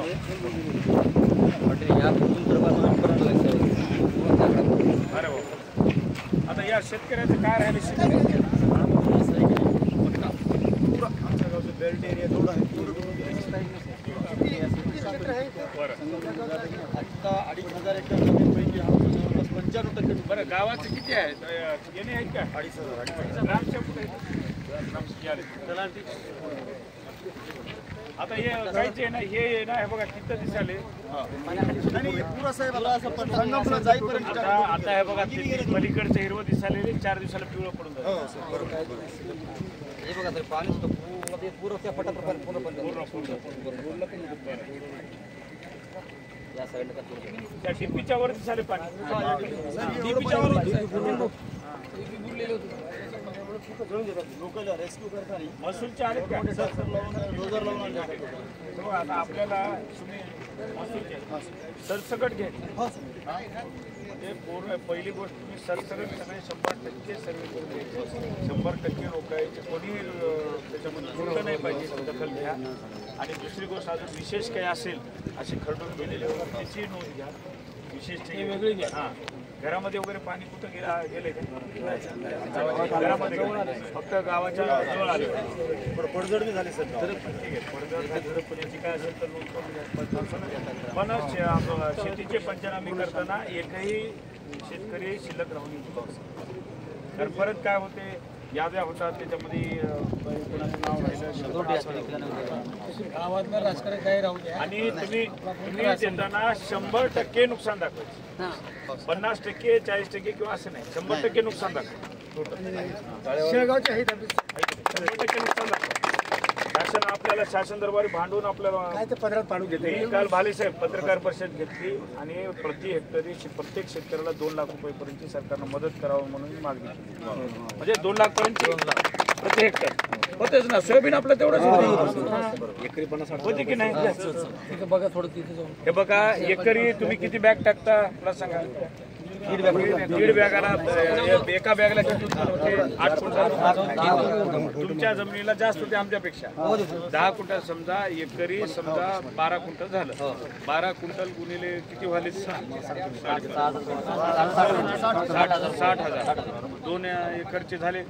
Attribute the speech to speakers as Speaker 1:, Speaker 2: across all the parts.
Speaker 1: अरे बाबा, आता या शेतकऱ्याचं काय राहिलं? आमच्या गावचं बेल्ट एरिया थोडा आहे. आता 2,500 एकरपैकी 95%. बरं, गावाचं किती आहे? येणे आहेत का? 2,500. ग्रामच्या कुठे आहेत? आता हे जायचे ना, हे ना, हे बघा किती दिसाले. आता हे बघा पलीकडचं हिरवं दिसाले 4 दिवसाला पिवळं पडून जातं. हे बघा तर पाणी पूर्ण त्या पटाप्रमाणे पूर्ण त्या टिपीच्या वर दिसाले पाणी. लोकल रेस्क्यू करताना महसूलचे आले का? आता आपल्याला तुम्ही सरसकट घ्या. म्हणजे पूर्ण पहिली गोष्ट तुम्ही सरसकट सगळे 100% सर्वे करून घ्यायचे. 100% रोखायचे. कोणी त्याच्यामध्ये चुकलं नाही पाहिजे, दखल घ्या. आणि दुसरी गोष्ट अजून विशेष काही असेल असे खरडून गेलेले त्याची नोंद घ्या. विशेष वेगळी घ्या. हां, घरामध्ये वगैरे पाणी कुठं गेले का? घरामध्ये फक्त गावाच्या जवळ आले. पडझड बी झाली सर. ठीक आहे, पडझड झडपण्याची काय असेल तर नोंद करून. पण शेतीचे पंचनामे करताना एकही शेतकरी शिल्लक राहून येतो. तर परत काय होते, याद्या होतात त्याच्यामध्ये कोणाचं नाव राहिलं गावातलं राजकारण काही राहू द्या. आणि तुम्ही देताना 100% नुकसान दाखवायचं. 50%, 40% किंवा असं नाही, 100% नुकसान दाखवायचं. शेळगावचे आहेत 100% नुकसान दाखवा. शासन आपल्याला शासन दरबारी भांडून आपल्याला काय ते पदरात पाडून घेते. काल भाले साहेब पत्रकार परिषद घेतली आणि प्रति हेक्टरी प्रत्येक शेतकऱ्याला 2 लाख रुपयेपर्यंत सरकारनं मदत करावं म्हणून मागणी केली. म्हणजे 2 लाख पर्यंत प्रति हेक्टर होतेच ना. सोयाबीन आपलं तेवढंच एकरी 50 होते की नाही? बघा थोडं तिथे जाऊन हे बघा, एकरी तुम्ही किती बॅग टाकता मला सांगा. 1.5 बॅगाला, एका बॅगला किती उत्पन्न होते? 8 क्विंटल. तुमच्या जमिनीला जास्त होते आमच्यापेक्षा. 10 क्विंटल समजा, एकरी समजा 12 क्विंटल झालं. 12 क्विंटल गुणिले किती व्हाले? 60,000. 2 एकरचे झाले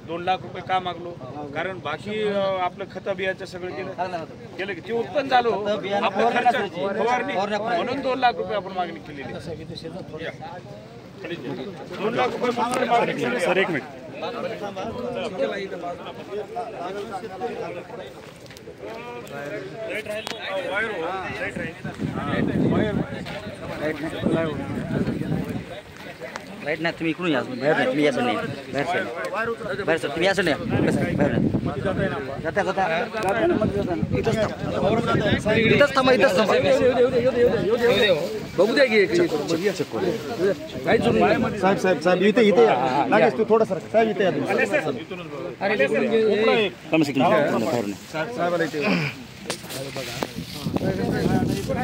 Speaker 1: 2 लाख रुपये. का मागलो? कारण बाकी आपलं खतं बियाचं सगळं केलं की ते उत्पन्न झालं. आपलं खर्च फवारणी म्हणून 2 लाख रुपये आपण मागणी केलेली. 2 लाख रुपये मागणी केली. Sir, 1 minute.
Speaker 2: राईट नाही, तुम्ही इकडून या. बाहेर नाही, तुम्ही याचं नाही. बाहेर सर, तुम्ही याचं नाही. बाहेर नाही. जाता इथंच थांबा, इथंच थांबा. बघू द्या की साहेब इथे लागेल. तू थोडं सर साहेब इथे या.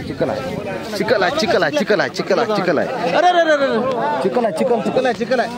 Speaker 2: चिकल आहे, चिकल आहे, चिकल आहे, चिकल आहे, चिकल आहे, चिकल आहे. अरे अरे अरे चिकल आहे, चिकल, चिकल आहे, चिकल आहे.